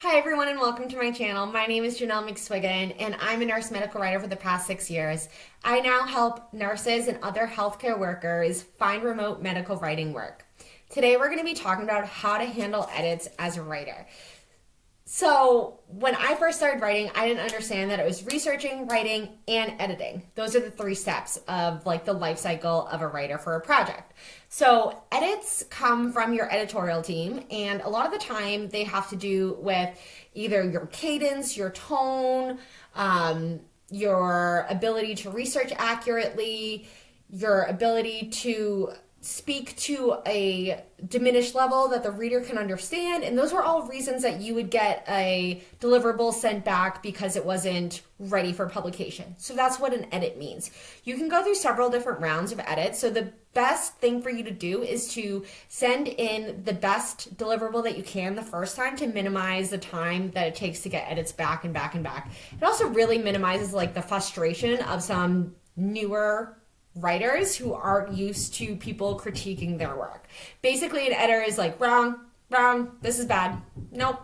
Hi everyone and welcome to my channel. My name is Janelle McSwiggin and I'm a nurse medical writer for the past 6 years. I now help nurses and other healthcare workers find remote medical writing work. Today we're going to be talking about how to handle edits as a writer. So when I first started writing, I didn't understand that it was researching, writing, and editing. Those are the three steps of like the life cycle of a writer for a project. So edits come from your editorial team, and a lot of the time they have to do with either your cadence, your tone, your ability to research accurately, your ability to speak to a diminished level that the reader can understand. And those are all reasons that you would get a deliverable sent back because it wasn't ready for publication. So that's what an edit means. You can go through several different rounds of edits. So the best thing for you to do is to send in the best deliverable that you can the first time to minimize the time that it takes to get edits back and back and back. It also really minimizes like the frustration of some newer writers who aren't used to people critiquing their work. Basically, an editor is like, wrong, this is bad. Nope,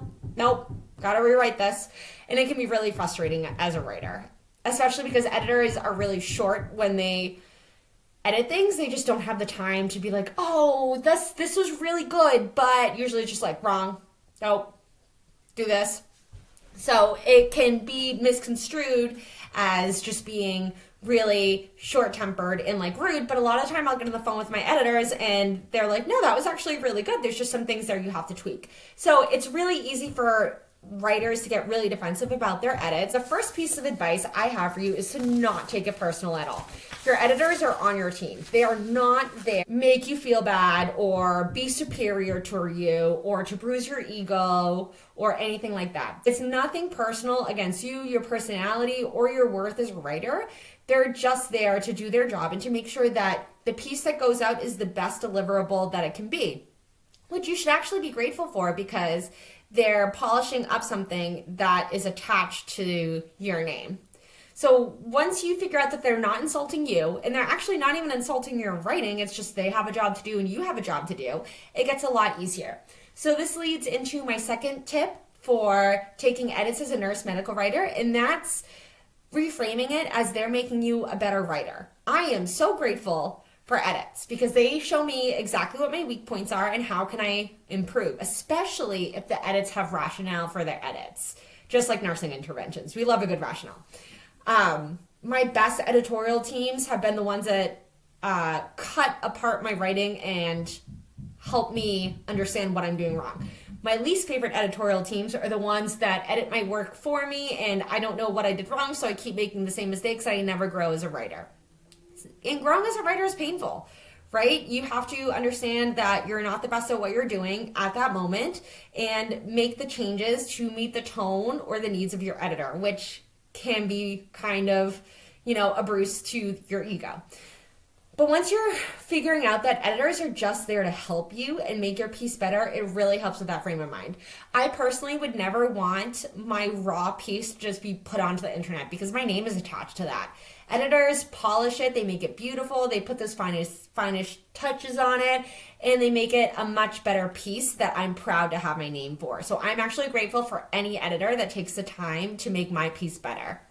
gotta rewrite this. And it can be really frustrating as a writer, especially because editors are really short when they edit things. They just don't have the time to be like, oh, this was really good, but usually it's just like, wrong, nope, do this. So it can be misconstrued as just being really short-tempered and like rude, but a lot of the time I'll get on the phone with my editors and they're like, no, that was actually really good. There's just some things there you have to tweak. So it's really easy for writers to get really defensive about their edits. The first piece of advice I have for you is to not take it personal at all. Your editors are on your team. They are not there to make you feel bad or be superior to you or to bruise your ego or anything like that. It's nothing personal against you, your personality, or your worth as a writer. They're just there to do their job and to make sure that the piece that goes out is the best deliverable that it can be, which you should actually be grateful for because they're polishing up something that is attached to your name. So once you figure out that they're not insulting you, and they're actually not even insulting your writing, it's just they have a job to do and you have a job to do, it gets a lot easier. So this leads into my second tip for taking edits as a nurse medical writer, and that's reframing it as they're making you a better writer. I am so grateful for edits because they show me exactly what my weak points are and how can I improve, especially if the edits have rationale for their edits, just like nursing interventions. We love a good rationale. My best editorial teams have been the ones that cut apart my writing and help me understand what I'm doing wrong. My least favorite editorial teams are the ones that edit my work for me and I don't know what I did wrong, so I keep making the same mistakes. I never grow as a writer. And growing as a writer is painful, right? You have to understand that you're not the best at what you're doing at that moment and make the changes to meet the tone or the needs of your editor, which can be kind of, a bruise to your ego. But once you're figuring out that editors are just there to help you and make your piece better, it really helps with that frame of mind. I personally would never want my raw piece to just be put onto the internet because my name is attached to that. Editors polish it, they make it beautiful, they put those finest touches on it, and they make it a much better piece that I'm proud to have my name for. So I'm actually grateful for any editor that takes the time to make my piece better.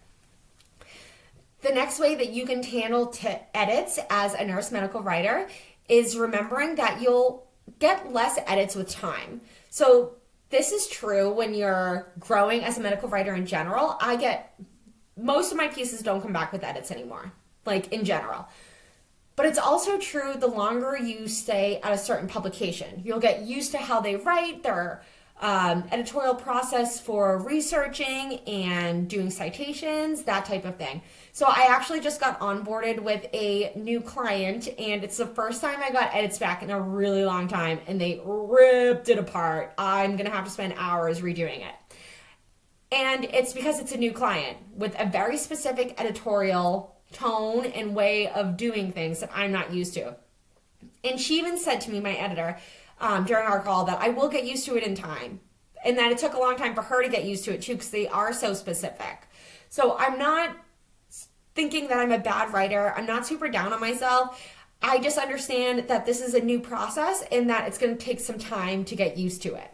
The next way that you can handle edits as a nurse medical writer is remembering that you'll get less edits with time. So this is true when you're growing as a medical writer in general. Most of my pieces don't come back with edits anymore, like in general. But it's also true the longer you stay at a certain publication. You'll get used to how they write, their editorial process for researching and doing citations, that type of thing. So I actually just got onboarded with a new client and it's the first time I got edits back in a really long time and they ripped it apart. I'm gonna have to spend hours redoing it. And it's because it's a new client with a very specific editorial tone and way of doing things that I'm not used to. And she even said to me, my editor, during our call, that I will get used to it in time. And that it took a long time for her to get used to it too because they are so specific. So I'm not thinking that I'm a bad writer. I'm not super down on myself. I just understand that this is a new process and that it's going to take some time to get used to it.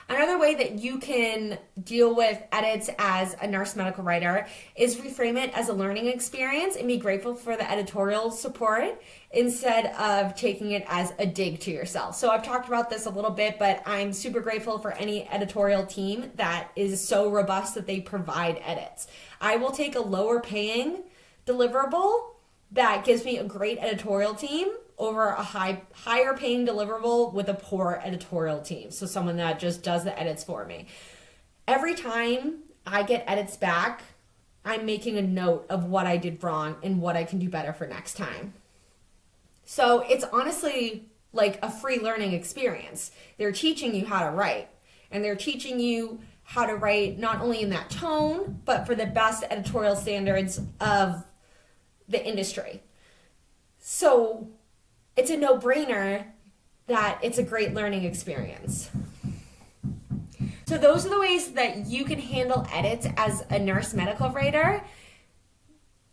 Another way that you can deal with edits as a nurse medical writer is reframe it as a learning experience and be grateful for the editorial support instead of taking it as a dig to yourself. So I've talked about this a little bit, but I'm super grateful for any editorial team that is so robust that they provide edits. I will take a lower paying deliverable that gives me a great editorial team over a higher paying deliverable with a poor editorial team. So someone that just does the edits for me. Every time I get edits back, I'm making a note of what I did wrong and what I can do better for next time. So it's honestly like a free learning experience. They're teaching you how to write, and they're teaching you how to write not only in that tone, but for the best editorial standards of the industry. So it's a no-brainer that it's a great learning experience. So those are the ways that you can handle edits as a nurse medical writer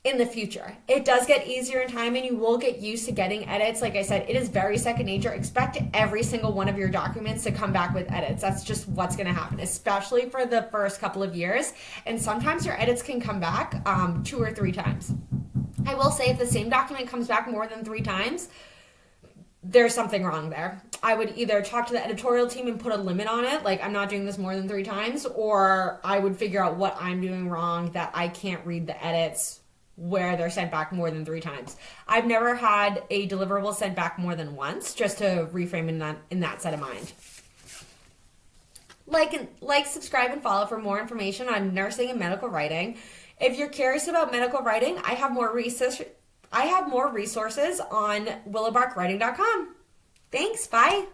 in the future. It does get easier in time, and you will get used to getting edits. Like I said, it is very second nature. Expect every single one of your documents to come back with edits. That's just what's going to happen, especially for the first couple of years. And sometimes your edits can come back 2 or 3 times. I will say if the same document comes back more than 3 times, there's something wrong there. I would either talk to the editorial team and put a limit on it, like I'm not doing this more than 3 times, or I would figure out what I'm doing wrong that I can't read the edits where they're sent back more than 3 times. I've never had a deliverable sent back more than once, just to reframe in that set of mind. Like, subscribe, and follow for more information on nursing and medical writing. If you're curious about medical writing, I have more resources on willowbarkwriting.com. Thanks, bye.